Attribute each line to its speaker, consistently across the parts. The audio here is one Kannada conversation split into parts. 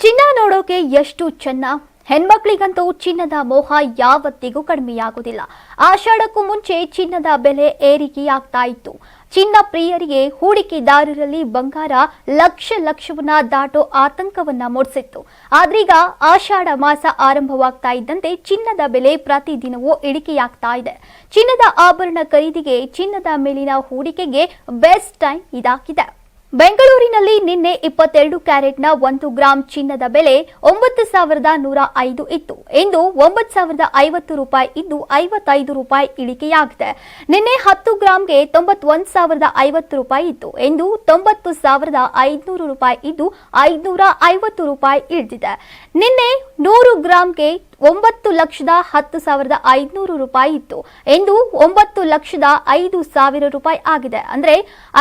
Speaker 1: ಚಿನ್ನ ನೋಡೋಕೆ ಎಷ್ಟು ಚೆನ್ನ. ಹೆಣ್ಮಕ್ಳಿಗಂತೂ ಚಿನ್ನದ ಮೋಹ ಯಾವತ್ತಿಗೂ ಕಡಿಮೆಯಾಗುವುದಿಲ್ಲ. ಆಷಾಢಕ್ಕೂ ಮುಂಚೆ ಚಿನ್ನದ ಬೆಲೆ ಏರಿಕೆಯಾಗ್ತಾ ಇತ್ತು. ಚಿನ್ನ ಪ್ರಿಯರಿಗೆ, ಹೂಡಿಕೆದಾರರಲ್ಲಿ ಬಂಗಾರ ಲಕ್ಷವನ್ನ ದಾಟೋ ಆತಂಕವನ್ನ ಮೂಡಿಸಿತ್ತು. ಆದ್ರೀಗ ಆಷಾಢ ಮಾಸ ಆರಂಭವಾಗ್ತಾ ಇದ್ದಂತೆ ಚಿನ್ನದ ಬೆಲೆ ಪ್ರತಿದಿನವೂ ಇಳಿಕೆಯಾಗ್ತಾ ಇದೆ. ಚಿನ್ನದ ಆಭರಣ ಖರೀದಿಗೆ, ಚಿನ್ನದ ಮೇಲಿನ ಹೂಡಿಕೆಗೆ ಬೆಸ್ಟ್ ಟೈಮ್ ಇದಾಗಿದೆ. ಬೆಂಗಳೂರಿನಲ್ಲಿ ನಿನ್ನೆ 22 ಕ್ಯಾರೆಟ್ನ 1 ಗ್ರಾಂ ಚಿನ್ನದ ಬೆಲೆ 9,105 ಇತ್ತು. ಇಂದು 9,050 ರೂಪಾಯಿ ಇದ್ದು 55 ರೂಪಾಯಿ ಇಳಿಕೆಯಾಗಿದೆ. ನಿನ್ನೆ 10 ಗ್ರಾಂಗೆ 91,050 ರೂಪಾಯಿ ಇತ್ತು. ಇಂದು 90,500 ರೂಪಾಯಿ ಇದ್ದು 550 ರೂಪಾಯಿ ಇಳಿದಿದೆ. ನಿನ್ನೆ 100 ಗ್ರಾಂಗೆ 9,10,500 ರೂಪಾಯಿ ಇತ್ತು. ಇಂದು 9,05,000 ರೂಪಾಯಿ ಆಗಿದೆ. ಅಂದ್ರೆ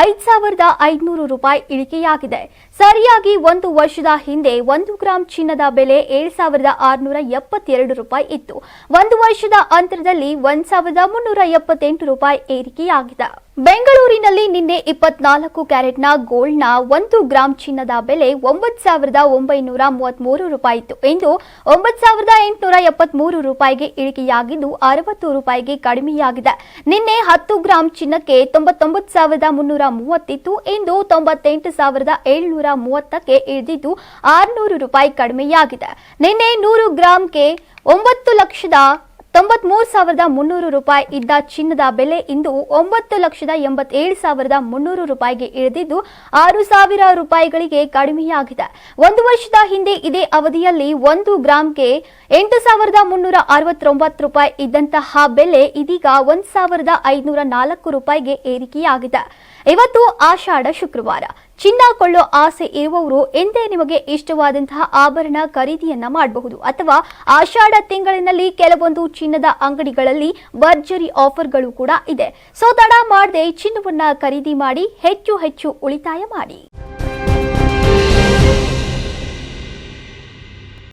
Speaker 1: 5,500 ರೂಪಾಯಿ ಇಳಿಕೆಯಾಗಿದೆ. ಸರಿಯಾಗಿ ಒಂದು ವರ್ಷದ ಹಿಂದೆ 1 ಗ್ರಾಂ ಚಿನ್ನದ ಬೆಲೆ 7,672 ರೂಪಾಯಿ ಇತ್ತು. ಒಂದು ವರ್ಷದ ಅಂತರದಲ್ಲಿ 1,378 ರೂಪಾಯಿ ಏರಿಕೆಯಾಗಿದೆ. ಬೆಂಗಳೂರಿನಲ್ಲಿ ನಿನ್ನೆ 24 ಕ್ಯಾರೆಟ್ನ ಗೋಲ್ಡ್ನ 1 ಗ್ರಾಂ ಚಿನ್ನದ ಬೆಲೆ 9,933 ರೂಪಾಯಿ ಇತ್ತು. ಇಂದು 9,873 ರೂಪಾಯಿಗೆ ಇಳಿಕೆಯಾಗಿದ್ದು 60 ರೂಪಾಯಿಗೆ ಕಡಿಮೆಯಾಗಿದೆ. ನಿನ್ನೆ 10 ಗ್ರಾಂ ಚಿನ್ನಕ್ಕೆ 99,330 ಇತ್ತು. ಇಂದು 98,730ಕ್ಕೆ ಇಳಿದಿದ್ದು 600 ರೂಪಾಯಿ ಕಡಿಮೆಯಾಗಿದೆ. ನಿನ್ನೆ 100 ಗ್ರಾಂಗೆ 9,93,300 ರೂಪಾಯಿ ಇದ್ದ ಚಿನ್ನದ ಬೆಲೆ ಇಂದು 9,87,300 ರೂಪಾಯಿಗೆ ಇಳಿದಿದ್ದು 6,000 ರೂಪಾಯಿಗಳಿಗೆ ಕಡಿಮೆಯಾಗಿದೆ. ಒಂದು ವರ್ಷದ ಹಿಂದೆ ಇದೇ ಅವಧಿಯಲ್ಲಿ 1 ಗ್ರಾಂಗೆ 8,369 ರೂಪಾಯಿ ಇದ್ದಂತಹ ಬೆಲೆ ಇದೀಗ 1,504 ರೂಪಾಯಿಗೆ ಏರಿಕೆಯಾಗಿದೆ. ಇವತ್ತು ಆಷಾಢ ಶುಕ್ರವಾರ. ಚಿನ್ನ ಕೊಳ್ಳೋ ಆಸೆ ಇರುವವರು ಎಂದೇ ನಿಮಗೆ ಇಷ್ಟವಾದಂತಹ ಆಭರಣ ಖರೀದಿಯನ್ನ ಮಾಡಬಹುದು. ಅಥವಾ ಆಷಾಢ ತಿಂಗಳಿನಲ್ಲಿ ಕೆಲವೊಂದು ಚಿನ್ನದ ಅಂಗಡಿಗಳಲ್ಲಿ ಭರ್ಜರಿ ಆಫರ್ಗಳು ಕೂಡ ಇದೆ. ಸೊ ತಡ ಮಾಡದೆ ಚಿನ್ನವನ್ನ ಖರೀದಿ ಮಾಡಿ ಹೆಚ್ಚು ಉಳಿತಾಯ ಮಾಡಿ.